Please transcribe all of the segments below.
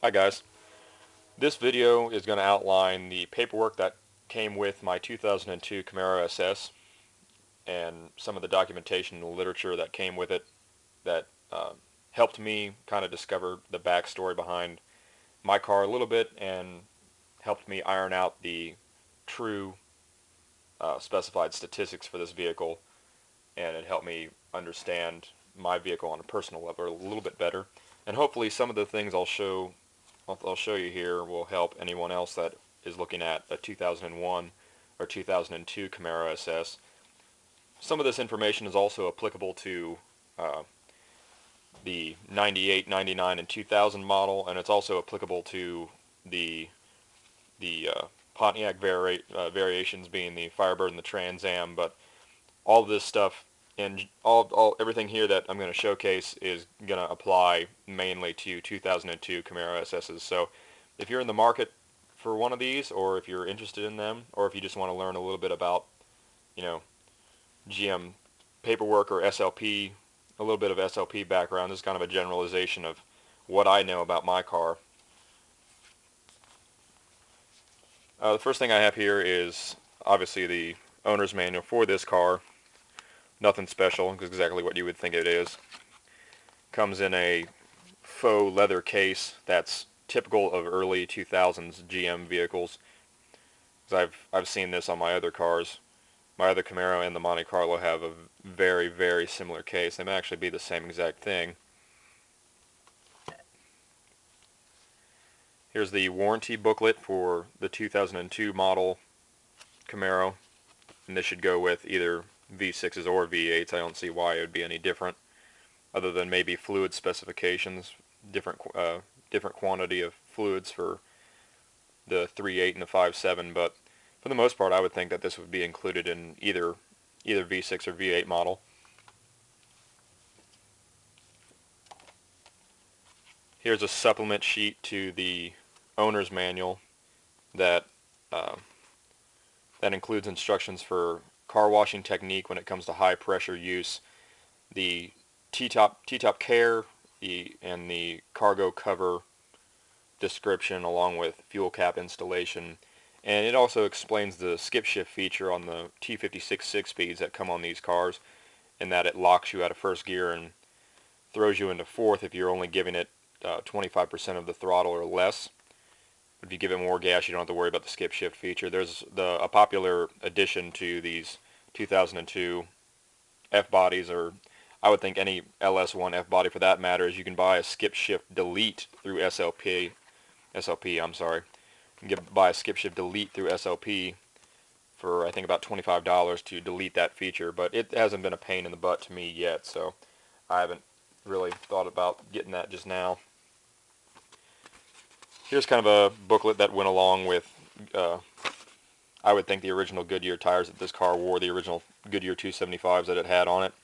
Hi guys. This video is going to outline the paperwork that came with my 2002 Camaro SS and some of the documentation and literature that came with it that helped me kind of discover the backstory behind my car a little bit and helped me iron out the true specified statistics for this vehicle, and it helped me understand my vehicle on a personal level a little bit better. And hopefully some of the things I'll show you here will help anyone else that is looking at a 2001 or 2002 Camaro SS. Some of this information is also applicable to the 98, 99, and 2000 model, and it's also applicable to the Pontiac variations, being the Firebird and the Trans Am. But all of this stuff and everything here that I'm going to showcase is going to apply mainly to 2002 Camaro SS's. So if you're in the market for one of these, or if you're interested in them, or if you just want to learn a little bit about, GM paperwork or SLP, a little bit of SLP background, this is kind of a generalization of what I know about my car. The first thing I have here is obviously the owner's manual for this car. Nothing special, exactly what you would think it is. Comes in a faux leather case that's typical of early 2000s GM vehicles. I've seen this on my other cars. My other Camaro and the Monte Carlo have a very, very similar case. They may actually be the same exact thing. Here's the warranty booklet for the 2002 model Camaro, and this should go with either V6s or V8s. I don't see why it would be any different, other than maybe fluid specifications, different quantity of fluids for the 3.8 and the 5.7. But for the most part, I would think that this would be included in either V6 or V8 model. Here's a supplement sheet to the owner's manual that includes instructions for car washing technique when it comes to high pressure use, the T-top care, and the cargo cover description, along with fuel cap installation. And it also explains the skip shift feature on the T56 6-speeds that come on these cars, and that it locks you out of first gear and throws you into fourth if you're only giving it 25% of the throttle or less. If you give it more gas, you don't have to worry about the skip shift feature. There's a popular addition to these 2002 F-bodies, or I would think any LS1 F-body for that matter, is you can buy a skip shift delete through SLP. You can buy a skip shift delete through SLP for I think about $25 to delete that feature, but it hasn't been a pain in the butt to me yet, so I haven't really thought about getting that just now. Here's kind of a booklet that went along with, I would think, the original Goodyear tires that this car wore, the original Goodyear 275s that it had on it.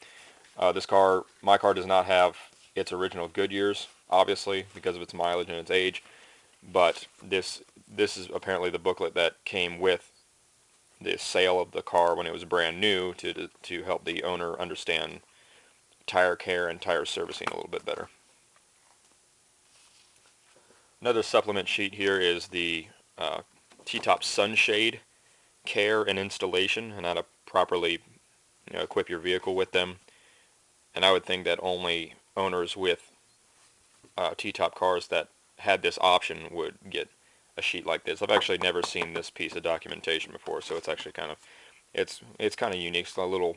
My car does not have its original Goodyears, obviously, because of its mileage and its age, but this is apparently the booklet that came with the sale of the car when it was brand new to help the owner understand tire care and tire servicing a little bit better. Another supplement sheet here is the T-top Sunshade care and installation, and how to properly equip your vehicle with them. And I would think that only owners with T-top cars that had this option would get a sheet like this. I've actually never seen this piece of documentation before, so it's actually kind of it's kind of unique. It's a little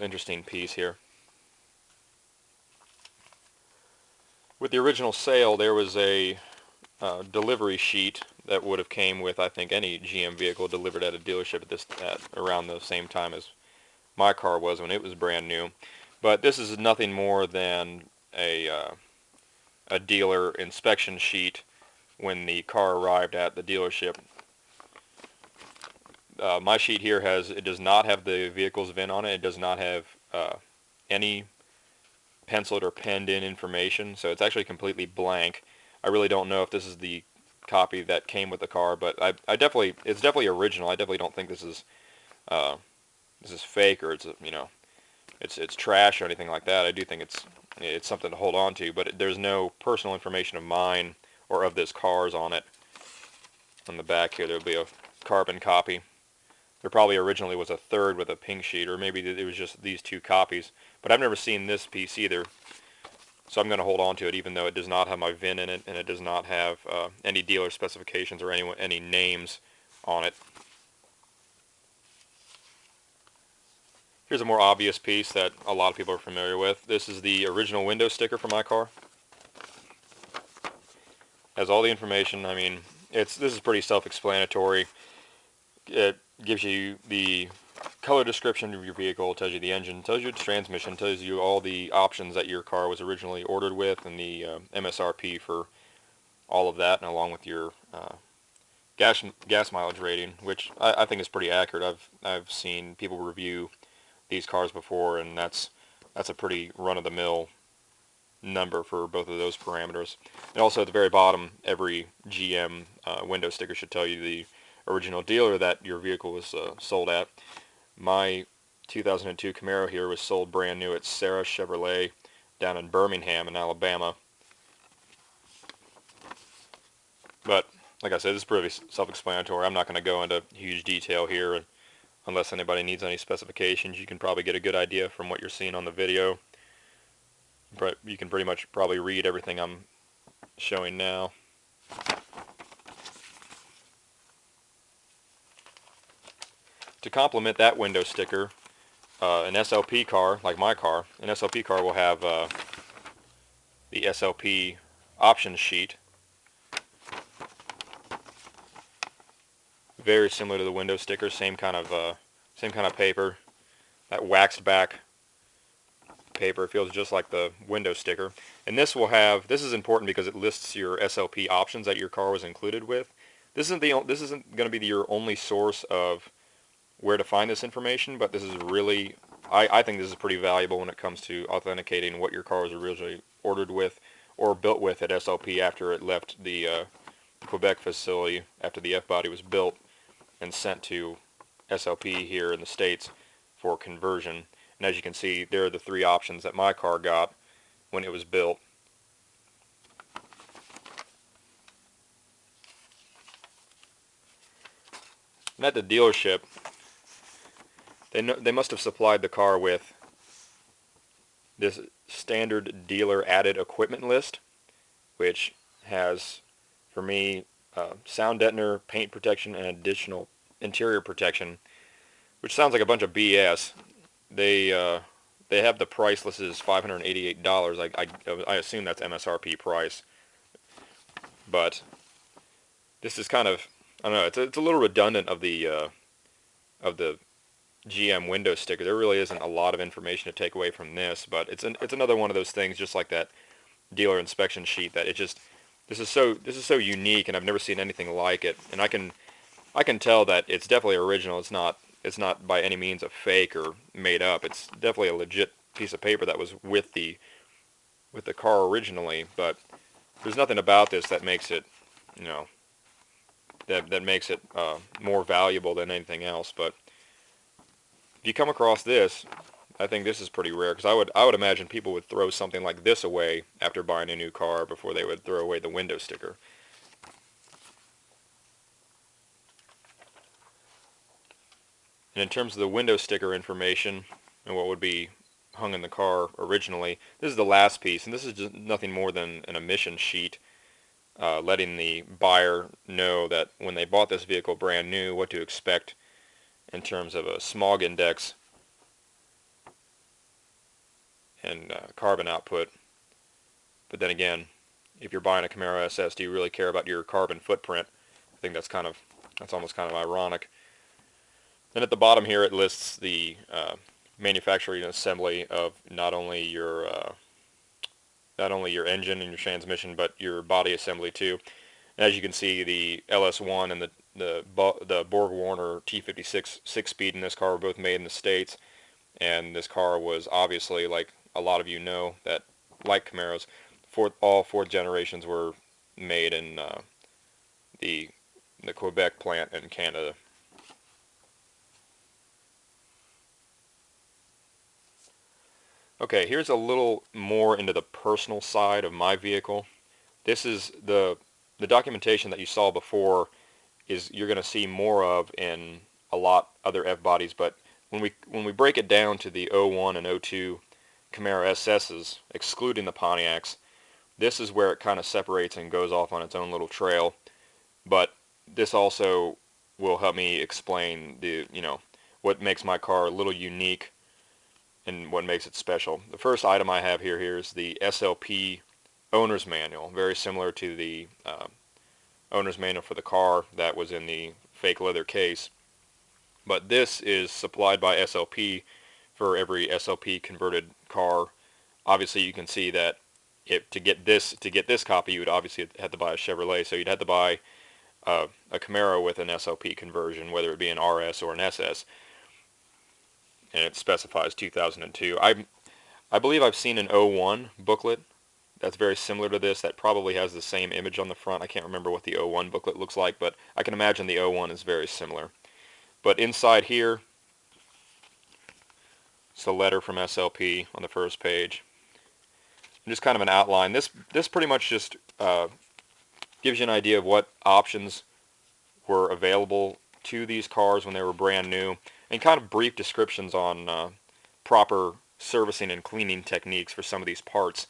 interesting piece here. With the original sale, there was a delivery sheet that would have came with, I think, any GM vehicle delivered at a dealership at around the same time as my car was when it was brand new. But this is nothing more than a dealer inspection sheet when the car arrived at the dealership. My sheet here it does not have the vehicle's VIN on it. It does not have any penciled or penned in information, so it's actually completely blank. I really don't know if this is the copy that came with the car, but it's definitely original. I definitely don't think this is fake, or it's trash or anything like that. I do think it's something to hold on to, but there's no personal information of mine or of this car's on it. On the back here, there'll be a carbon copy. There probably originally was a third with a pink sheet, or maybe it was just these two copies. But I've never seen this piece either, so I'm going to hold on to it, even though it does not have my VIN in it, and it does not have any dealer specifications or any names on it. Here's a more obvious piece that a lot of people are familiar with. This is the original window sticker for my car. Has all the information. I mean, this is pretty self-explanatory. It gives you the color description of your vehicle, tells you the engine, tells you the transmission, tells you all the options that your car was originally ordered with, and the MSRP for all of that, and along with your gas mileage rating, which I think is pretty accurate. I've seen people review these cars before, and that's a pretty run-of-the-mill number for both of those parameters. And also at the very bottom, every GM window sticker should tell you the original dealer that your vehicle was sold at. My 2002 Camaro here was sold brand new at Sarah Chevrolet down in Birmingham in Alabama. But like I said, this is pretty self-explanatory. I'm not going to go into huge detail here unless anybody needs any specifications. You can probably get a good idea from what you're seeing on the video. But you can pretty much probably read everything I'm showing now. To complement that window sticker, an SLP car, like my car, an SLP car will have the SLP Option Sheet. Very similar to the window sticker, same kind of paper. That waxed back paper feels just like the window sticker. And this is important because it lists your SLP options that your car was included with. This isn't going to be your only source of where to find this information, but this is really, I think this is pretty valuable when it comes to authenticating what your car was originally ordered with or built with at SLP after it left the QUEBEC facility, after the F-body was built and sent to SLP here in the States for conversion. And as you can see, there are the three options that my car got when it was built. And at the dealership, they must have supplied the car with this standard dealer added equipment list, which has, for me, sound deadener, paint protection, and additional interior protection, which sounds like a bunch of BS. They have the price listed as $588. I assume that's MSRP price, but this is kind of, I don't know, it's a little redundant of the GM window sticker. There really isn't a lot of information to take away from this, but it's another one of those things, just like that dealer inspection sheet, that this is so unique, and I've never seen anything like it. And I can tell that it's definitely original. It's not by any means a fake or made up. It's definitely a legit piece of paper that was with the car originally. But there's nothing about this that makes it, you know, that makes it more valuable than anything else. But if you come across this, I think this is pretty rare, because I would imagine people would throw something like this away after buying a new car before they would throw away the window sticker. And in terms of the window sticker information and what would be hung in the car originally, this is the last piece, and this is just nothing more than an emission sheet letting the buyer know that when they bought this vehicle brand new, what to expect in terms of a smog index and carbon output. But then again, if you're buying a Camaro SS, do you really care about your carbon footprint? I think that's almost kind of ironic. Then at the bottom here, it lists the manufacturing assembly of not only your engine and your transmission, but your body assembly too. And as you can see, the LS1 and the Borg-Warner T56 6-speed in this car were both made in the States. And this car was obviously, like a lot of you know, that like Camaros, all fourth generations were made in the QUEBEC plant in Canada. Okay, here's a little more into the personal side of my vehicle. This is the documentation that you saw before is you're going to see more of in a lot other F-bodies, but when we break it down to the '01 and '02 Camaro SSs, excluding the Pontiacs, this is where it kind of separates and goes off on its own little trail. But this also will help me explain what makes my car a little unique and what makes it special. The first item I have here is the SLP owner's manual, very similar to the owner's manual for the car that was in the fake leather case. But this is supplied by SLP for every SLP converted car. Obviously, you can see that to get this copy, you would obviously have to buy a Chevrolet. So you'd have to buy a Camaro with an SLP conversion, whether it be an RS or an SS, and it specifies 2002. I believe I've seen an '01 booklet that's very similar to this that probably has the same image on the front. I can't remember what the '01 booklet looks like, but I can imagine the '01 is very similar. But inside here, it's a letter from SLP on the first page. And just kind of an outline. This pretty much just gives you an idea of what options were available to these cars when they were brand new, and kind of brief descriptions on proper servicing and cleaning techniques for some of these parts.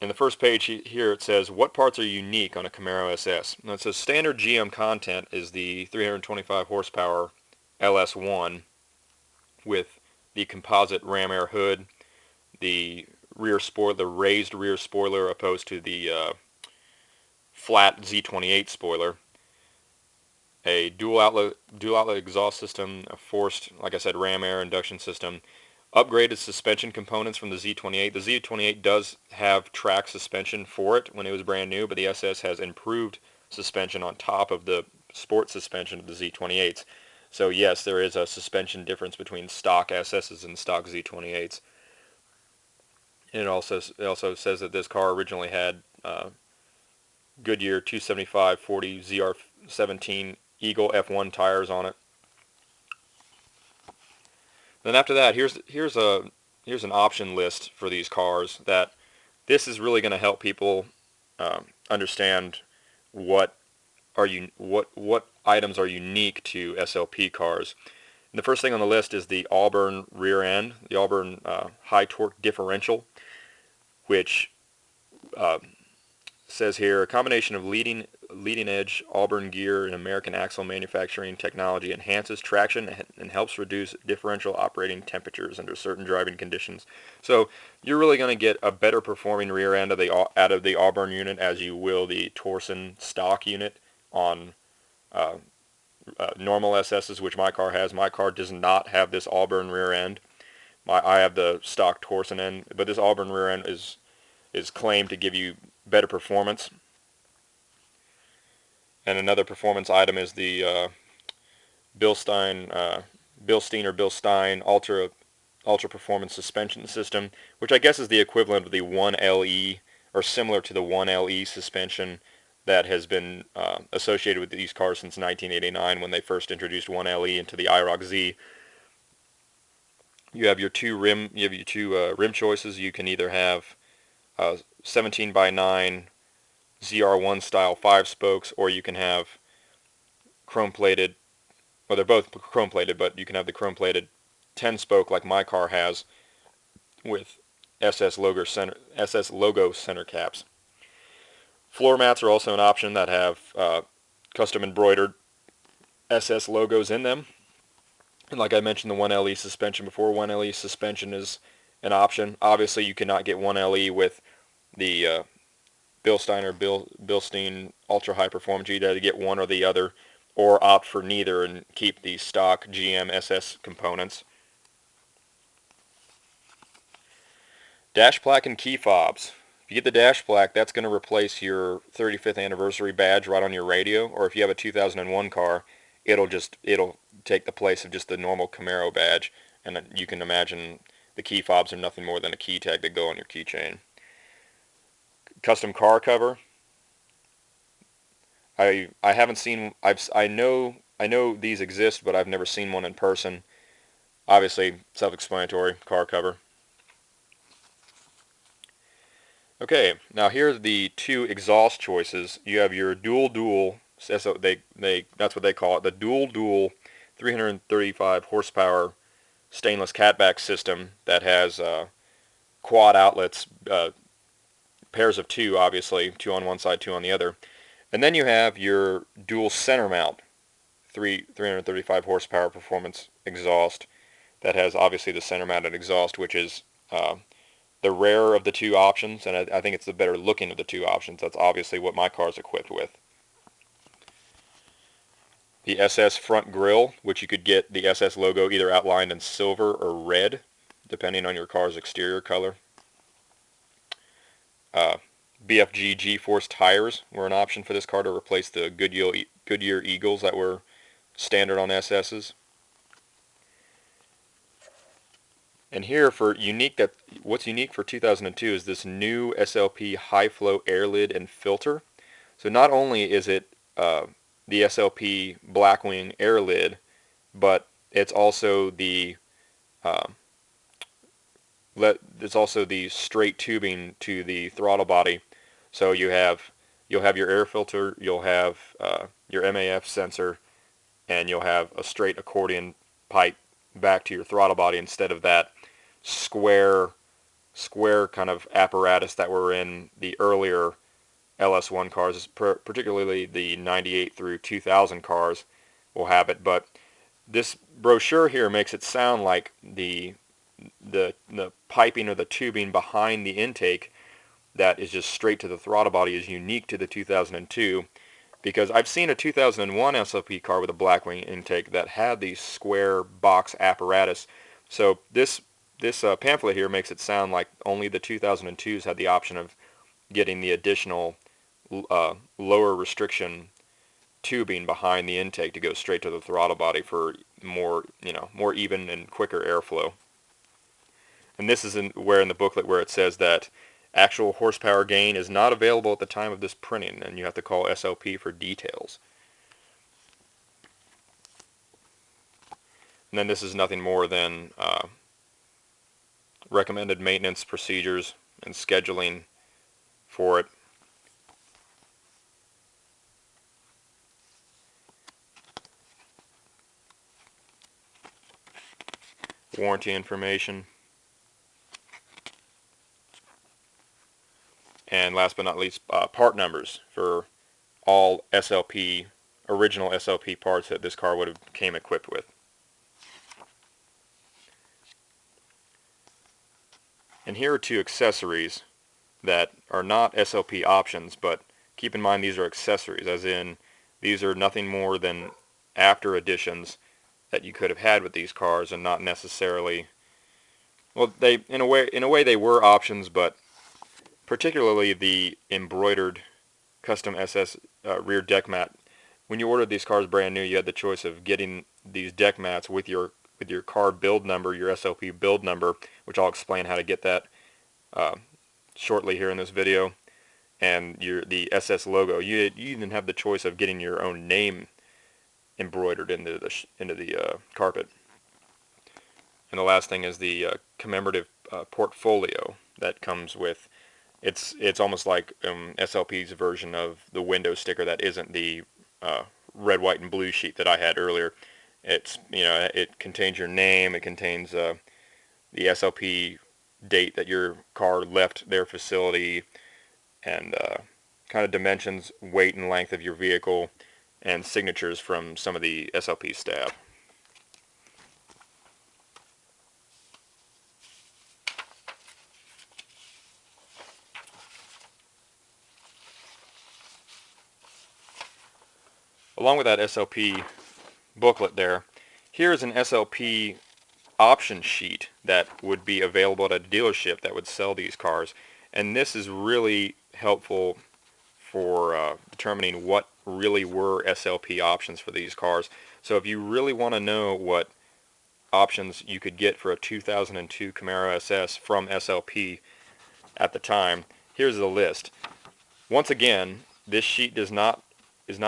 In the first page here it says, what parts are unique on a Camaro SS? Now it says standard GM content is the 325 horsepower LS1 with the composite ram air hood, the raised rear spoiler opposed to the flat Z28 spoiler, a dual outlet exhaust system, a forced, like I said, ram air induction system, upgraded suspension components from the Z28. The Z28 does have track suspension for it when it was brand new, but the SS has improved suspension on top of the sport suspension of the Z28s. So yes, there is a suspension difference between stock SSs and stock Z28s. And it also says that this car originally had Goodyear 275/40 ZR17 Eagle F1 tires on it. Then after that, here's an option list for these cars. That this is really going to help people understand what items are unique to SLP cars. And the first thing on the list is the Auburn rear end, the Auburn high torque differential, which says here a combination of leading edge Auburn gear and American axle manufacturing technology enhances traction and helps reduce differential operating temperatures under certain driving conditions. So you're really going to get a better performing rear end out of the Auburn unit as you will the Torsen stock unit on normal SSs, which my car has. My car does not have this Auburn rear end. I have the stock Torsen end, but this Auburn rear end is claimed to give you better performance. And another performance item is the Bilstein Ultra Performance Suspension System, which I guess is the equivalent of the 1LE, or similar to the 1LE suspension that has been associated with these cars since 1989 when they first introduced 1LE into the IROC Z. You have your two rim choices. You can either have 17x9 ZR1 style 5 spokes, or you can have chrome plated, well, they're both chrome plated, but you can have the chrome plated 10 spoke like my car has with SS logo center caps. Floor mats are also an option that have custom embroidered SS logos in them. And like I mentioned, the 1LE suspension before, 1LE suspension is an option. Obviously you cannot get 1LE with the Bilstein Ultra High Performance. You got to get one or the other, or opt for neither and keep the stock GM SS components. Dash plaque and key fobs. If you get the dash plaque, that's going to replace your 35th anniversary badge right on your radio, or if you have a 2001 car, it'll take the place of just the normal Camaro badge, and you can imagine the key fobs are nothing more than a key tag that go on your keychain. Custom car cover. I haven't seen. I know these exist, but I've never seen one in person. Obviously, self-explanatory, car cover. Okay, now here are the two exhaust choices. You have your dual, that's what they call it, the dual 335 horsepower stainless catback system that has quad outlets, pairs of two, obviously, two on one side, two on the other. And then you have your dual center mount 335 horsepower performance exhaust that has obviously the center mounted exhaust, which is the rarer of the two options, and I think it's the better looking of the two options. That's obviously what my car is equipped with. The SS front grille, which you could get the SS logo either outlined in silver or red, depending on your car's exterior color. BFG G-Force tires were an option for this car to replace the Goodyear Eagles that were standard on SS's. And here what's unique for 2002 is this new SLP high flow air lid and filter. So not only is it the SLP Blackwing air lid, but it's also the straight tubing to the throttle body. So you'll have your air filter, you'll have your MAF sensor, and you'll have a straight accordion pipe back to your throttle body instead of that square kind of apparatus that were in the earlier LS1 cars, particularly the 98 through 2000 cars will have it. But this brochure here makes it sound like the piping or the tubing behind the intake that is just straight to the throttle body is unique to the 2002, because I've seen a 2001 SLP car with a Blackwing intake that had the square box apparatus. So this pamphlet here makes it sound like only the 2002s had the option of getting the additional lower restriction tubing behind the intake to go straight to the throttle body for more even and quicker airflow. And this is where in the booklet where it says that actual horsepower gain is not available at the time of this printing, and you have to call SLP for details. And then this is nothing more than recommended maintenance procedures and scheduling for it. Warranty information. And last but not least, part numbers for all original SLP parts that this car would have came equipped with. And here are two accessories that are not SLP options, but keep in mind these are accessories, as in these are nothing more than after additions that you could have had with these cars, and not necessarily, well, they in a way they were options, but particularly the embroidered custom SS rear deck mat. When you ordered these cars brand new, you had the choice of getting these deck mats with your car build number, your SLP build number, which I'll explain how to get that shortly here in this video, and the SS logo. You even have the choice of getting your own name embroidered into the carpet. And the last thing is the Commemorative Portfolio that comes with. It's almost like SLP's version of the window sticker that isn't the red, white, and blue sheet that I had earlier. It contains your name, it contains the SLP date that your car left their facility, and kind of dimensions, weight, and length of your vehicle, and signatures from some of the SLP staff. Along with that SLP booklet there, here's an SLP option sheet that would be available at a dealership that would sell these cars. And this is really helpful for determining what really were SLP options for these cars. So if you really want to know what options you could get for a 2002 Camaro SS from SLP at the time, here's the list. Once again, this sheet is not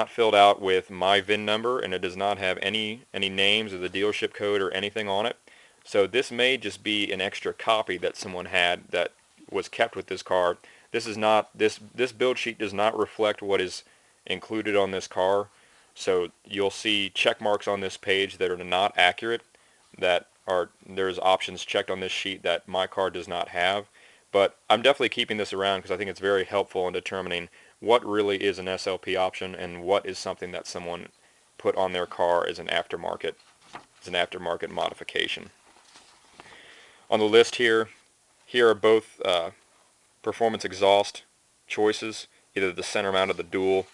filled out with my VIN number, and it does not have any names of the dealership code or anything on it. So this may just be an extra copy that someone had that was kept with this car. This is not, this build sheet does not reflect what is included on this car. So you'll see check marks on this page that are not accurate, that are, there's options checked on this sheet that my car does not have. But I'm definitely keeping this around because I think it's very helpful in determining what really is an SLP option and what is something that someone put on their car as an aftermarket modification. On the list here are both performance exhaust choices, either the center mount or the dual,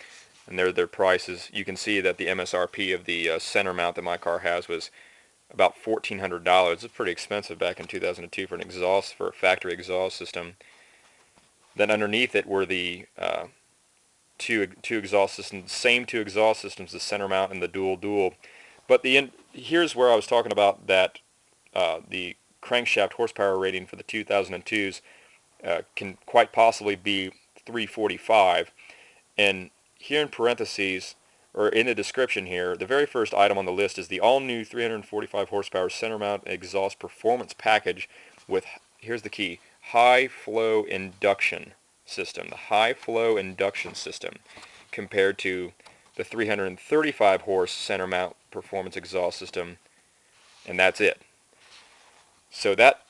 and their prices. You can see that the MSRP of the center mount that my car has was about $1,400. It's pretty expensive back in 2002 for an exhaust, for a factory exhaust system. Then underneath it were the two exhaust systems, same two exhaust systems, the center mount and the dual. But here's where I was talking about that the crankshaft horsepower rating for the 2002s can quite possibly be 345. And here in parentheses, or in the description here, the very first item on the list is the all-new 345 horsepower center mount exhaust performance package with, here's the key, high flow induction system. The high flow induction system compared to the 335 horse center mount performance exhaust system, and that's it. So that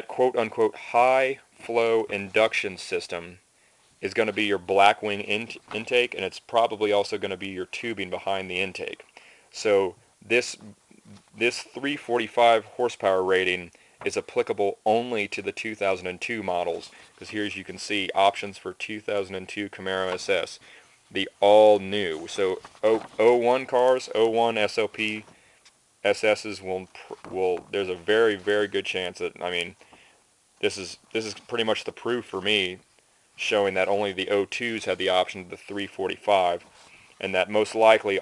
quote unquote high flow induction system is going to be your Blackwing intake, and it's probably also going to be your tubing behind the intake. So this 345 horsepower rating is applicable only to the 2002 models, because here, as you can see, options for 2002 Camaro SS, the all new. So 01 cars, 01 SLP SS's will there's a very, very good chance that, I mean, this is pretty much the proof for me, showing that only the 02s had the option of the 345, and that most likely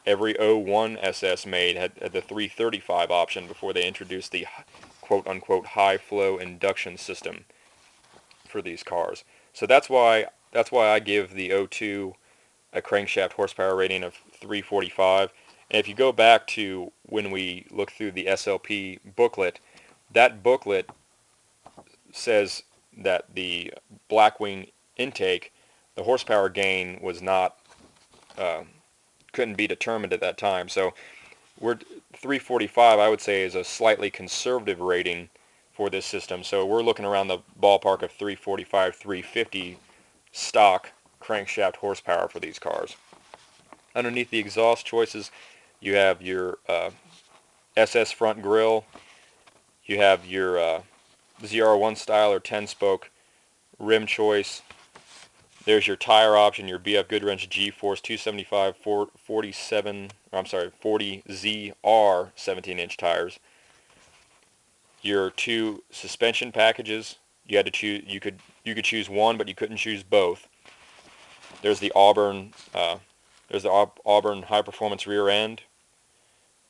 every 01 SS made had the 335 option before they introduced the quote-unquote high flow induction system for these cars. So that's why I give the 02 a crankshaft horsepower rating of 345. And if you go back to when we look through the SLP booklet, that booklet says that the Blackwing intake, the horsepower gain was not, couldn't be determined at that time. So 345, I would say, is a slightly conservative rating for this system. So we're looking around the ballpark of 345, 350 stock crankshaft horsepower for these cars. Underneath the exhaust choices, you have your SS front grille, you have your ZR1 style or 10-spoke rim choice. There's your tire option, your BF Goodwrench G-Force 275 40ZR 17-inch tires. Your two suspension packages. You had to choose. You could choose one, but you couldn't choose both. There's the Auburn. Auburn high performance rear end.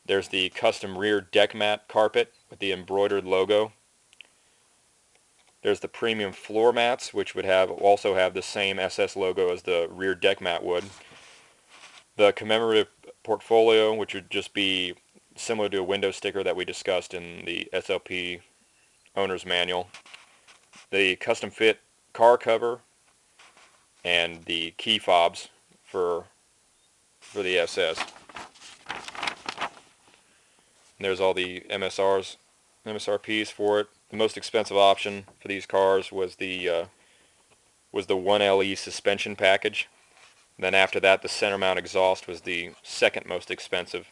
There's the custom rear deck mat carpet with the embroidered logo. There's the premium floor mats, which would also have the same SS logo as the rear deck mat would. The Commemorative Portfolio, which would just be similar to a window sticker that we discussed in the SLP owner's manual. The custom fit car cover and the key fobs for the SS. And there's all the MSRPs for it. The most expensive option for these cars was the 1LE suspension package. Then after that, the center mount exhaust was the second most expensive.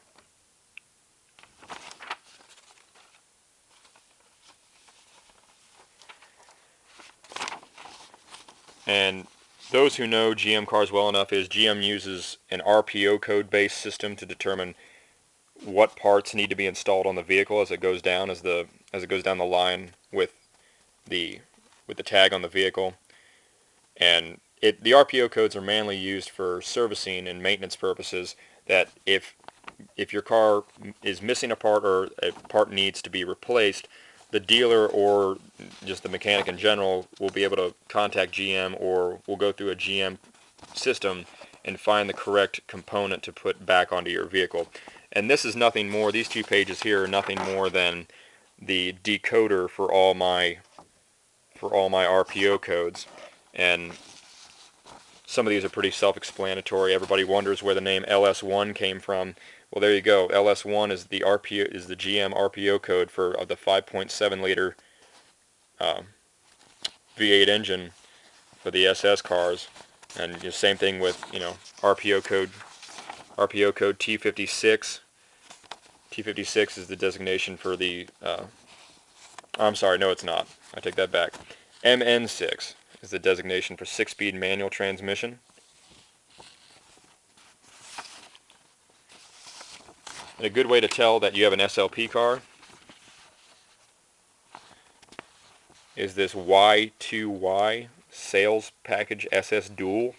And those who know GM cars well enough, is GM uses an RPO code based system to determine what parts need to be installed on the vehicle as it goes down, as it goes down the line with the tag on the vehicle. And the RPO codes are mainly used for servicing and maintenance purposes, that if your car is missing a part or a part needs to be replaced, the dealer or just the mechanic in general will be able to contact GM, or will go through a GM system and find the correct component to put back onto your vehicle. And this is nothing more, these two pages here are nothing more than the decoder for all my RPO codes, and some of these are pretty self-explanatory. Everybody wonders where the name LS1 came from. Well, there you go. LS1 is the GM RPO code for the 5.7 liter V8 engine for the SS cars, and the same thing with RPO code T56. T56 is the designation for the I'm sorry, no it's not. I take that back. MN6 is the designation for 6-speed manual transmission. And a good way to tell that you have an SLP car is this Y2Y Sales Package SS Dual.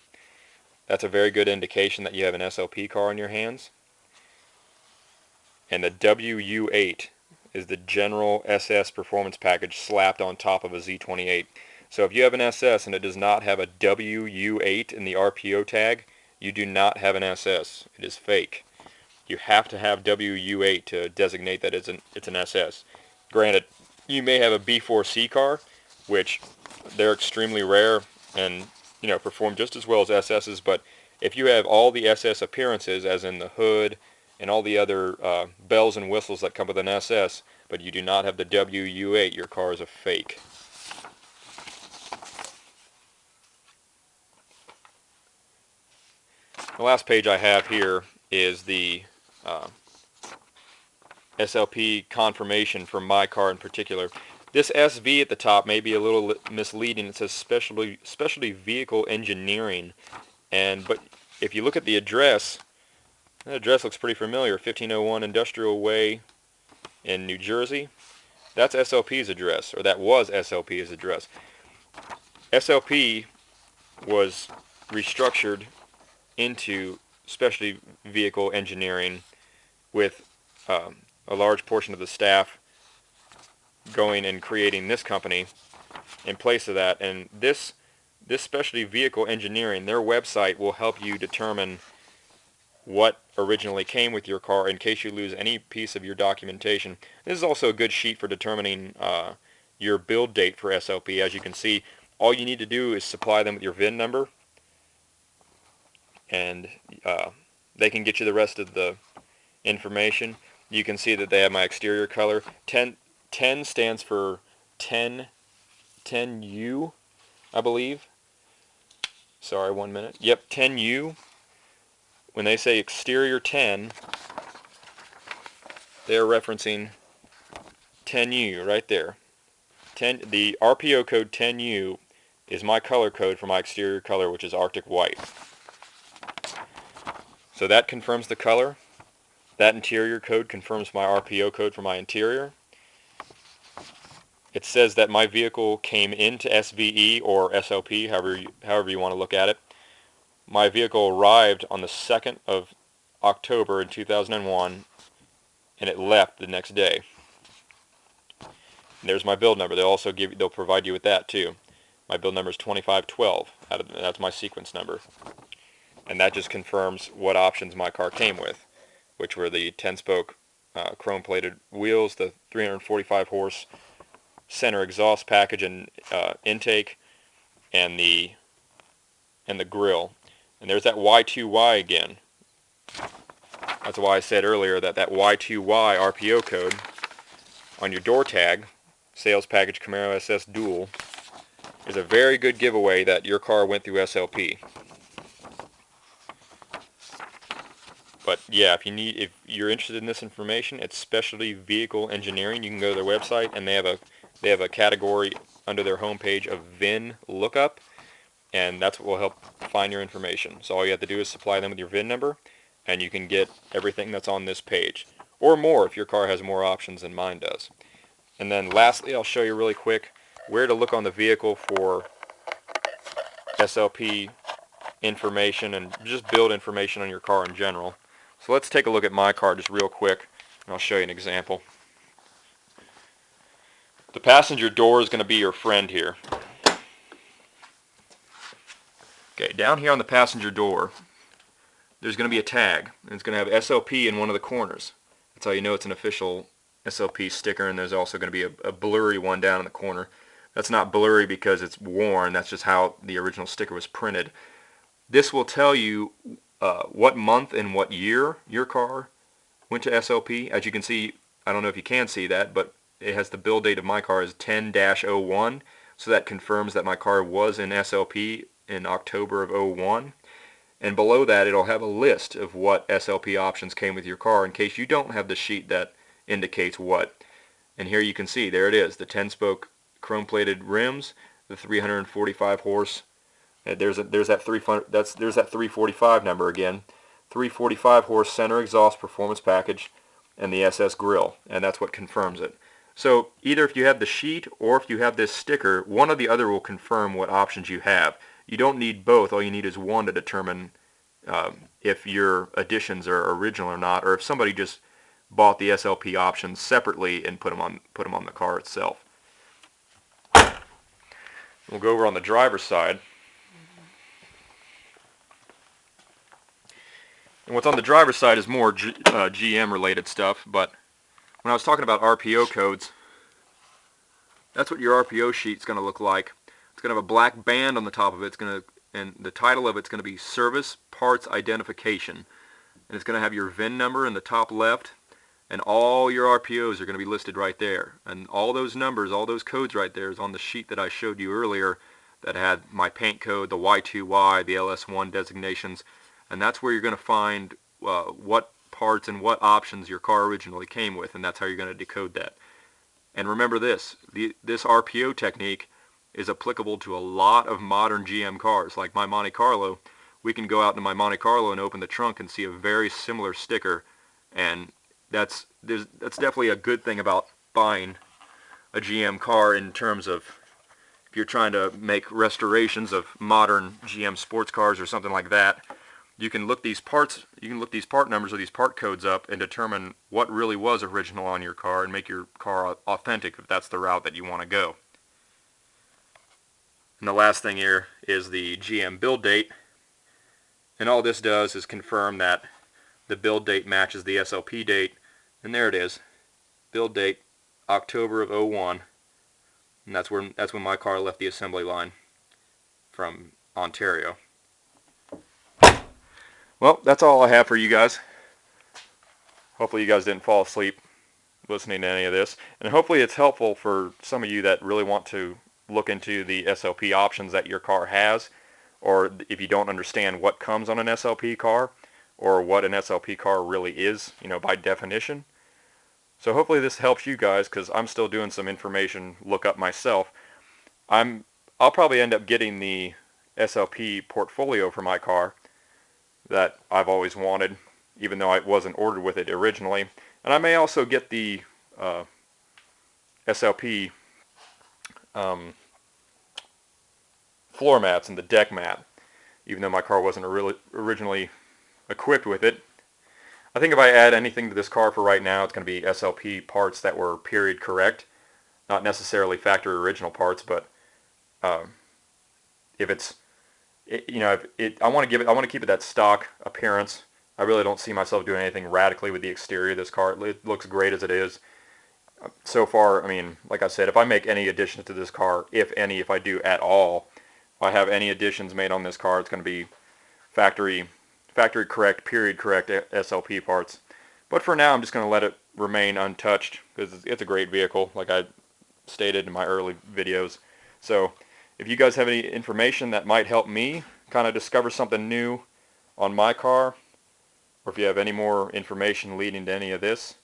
That's a very good indication that you have an SLP car in your hands. And the WU8 is the General SS Performance Package slapped on top of a Z28. So if you have an SS and it does not have a WU8 in the RPO tag, you do not have an SS. It is fake. You have to have WU8 to designate that it's an SS. Granted, you may have a B4C car, which they're extremely rare and perform just as well as SS's, but if you have all the SS appearances, as in the hood and all the other bells and whistles that come with an SS, but you do not have the WU8, your car is a fake. The last page I have here is the SLP confirmation for my car in particular. This SV at the top may be a little misleading. It says specialty vehicle engineering, but if you look at the address, that address looks pretty familiar. 1501 Industrial Way in New Jersey. That's SLP's address, or that was SLP's address. SLP was restructured into specialty vehicle engineering with a large portion of the staff going and creating this company in place of that. And this specialty vehicle engineering, their website will help you determine what originally came with your car in case you lose any piece of your documentation. This is also a good sheet for determining your build date for SLP. As you can see, all you need to do is supply them with your VIN number, and they can get you the rest of the information. You can see that they have my exterior color. 10 stands for 10U, I believe. Sorry, 1 minute. Yep, 10U. When they say exterior 10, they're referencing 10U right there. The RPO code 10U is my color code for my exterior color, which is Arctic White. So that confirms the color. That interior code confirms my RPO code for my interior. It says that my vehicle came into SVE or SLP, however you want to look at it. My vehicle arrived on the 2nd of October in 2001, and it left the next day. And there's my build number. They'll provide you with that too. My build number is 2512. That's my sequence number, and that just confirms what options my car came with, which were the 10-spoke chrome-plated wheels, the 345 horse center exhaust package and intake, and the grill. And there's that Y2Y again. That's why I said earlier that Y2Y RPO code on your door tag, sales package Camaro SS Dual, is a very good giveaway that your car went through SLP. But yeah, if you're interested in this information, it's Specialty Vehicle Engineering. You can go to their website, and they have a category under their homepage of VIN lookup, and that's what will help find your information. So all you have to do is supply them with your VIN number, and you can get everything that's on this page, or more if your car has more options than mine does. And then lastly, I'll show you really quick where to look on the vehicle for SLP information and just build information on your car in general. So let's take a look at my car just real quick, and I'll show you an example. The passenger door is going to be your friend here. Okay, down here on the passenger door, there's going to be a tag, and it's going to have SLP in one of the corners. That's how you know it's an official SLP sticker, and there's also going to be a blurry one down in the corner. That's not blurry because it's worn, that's just how the original sticker was printed. This will tell you what month and what year your car went to SLP. As you can see, I don't know if you can see that, but it has the build date of my car as 10-01, so that confirms that my car was in SLP in October of 01. And below that, it'll have a list of what SLP options came with your car in case you don't have the sheet that indicates what. And here you can see, there it is, the 10-spoke chrome-plated rims, the 345 horse. There's that 345 number again. 345 horse center exhaust performance package and the SS grill, and that's what confirms it. So either if you have the sheet or if you have this sticker, one or the other will confirm what options you have. You don't need both. All you need is one to determine if your additions are original or not, or if somebody just bought the SLP options separately and put them on the car itself. We'll go over on the driver's side. And what's on the driver's side is more GM related stuff, but when I was talking about RPO codes, that's what your RPO sheet's going to look like. It's going to have a black band on the top of it. And the title of it's going to be Service Parts Identification. And it's going to have your VIN number in the top left, and all your RPOs are going to be listed right there. And all those numbers, all those codes right there is on the sheet that I showed you earlier that had my paint code, the Y2Y, the LS1 designations, and that's where you're going to find what parts and what options your car originally came with, and that's how you're going to decode that. And remember this, this RPO technique is applicable to a lot of modern GM cars. Like my Monte Carlo, we can go out into my Monte Carlo and open the trunk and see a very similar sticker, and that's definitely a good thing about buying a GM car in terms of if you're trying to make restorations of modern GM sports cars or something like that. You can look these part numbers or these part codes up and determine what really was original on your car and make your car authentic if that's the route that you want to go. And the last thing here is the GM build date, and all this does is confirm that the build date matches the SLP date, and there it is, build date October of 01, and that's when my car left the assembly line from Ontario. Well, that's all I have for you guys. Hopefully you guys didn't fall asleep listening to any of this, and hopefully it's helpful for some of you that really want to look into the SLP options that your car has, or if you don't understand what comes on an SLP car or what an SLP car really is, by definition. So hopefully this helps you guys, because I'm still doing some information lookup myself. I'll probably end up getting the SLP portfolio for my car that I've always wanted, even though I wasn't ordered with it originally. And I may also get the SLP floor mats and the deck mat, even though my car wasn't originally equipped with it. I think if I add anything to this car for right now, it's going to be SLP parts that were period correct, not necessarily factory original parts, but if it's, I want to keep it that stock appearance. I really don't see myself doing anything radically with the exterior of this car. It looks great as it is. So far, I mean, like I said, if I make any additions to this car, if I do at all, if I have any additions made on this car, it's going to be factory correct, period correct SLP parts. But for now, I'm just going to let it remain untouched because it's a great vehicle, like I stated in my early videos. So if you guys have any information that might help me kind of discover something new on my car, or if you have any more information leading to any of this,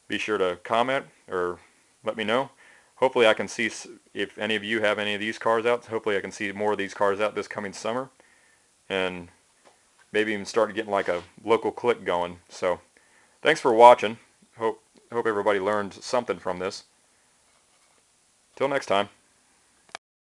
be sure to comment or let me know. Hopefully I can see, if any of you have any of these cars out, hopefully I can see more of these cars out this coming summer, and maybe even start getting like a local click going. So thanks for watching. Hope everybody learned something from this. Till next time.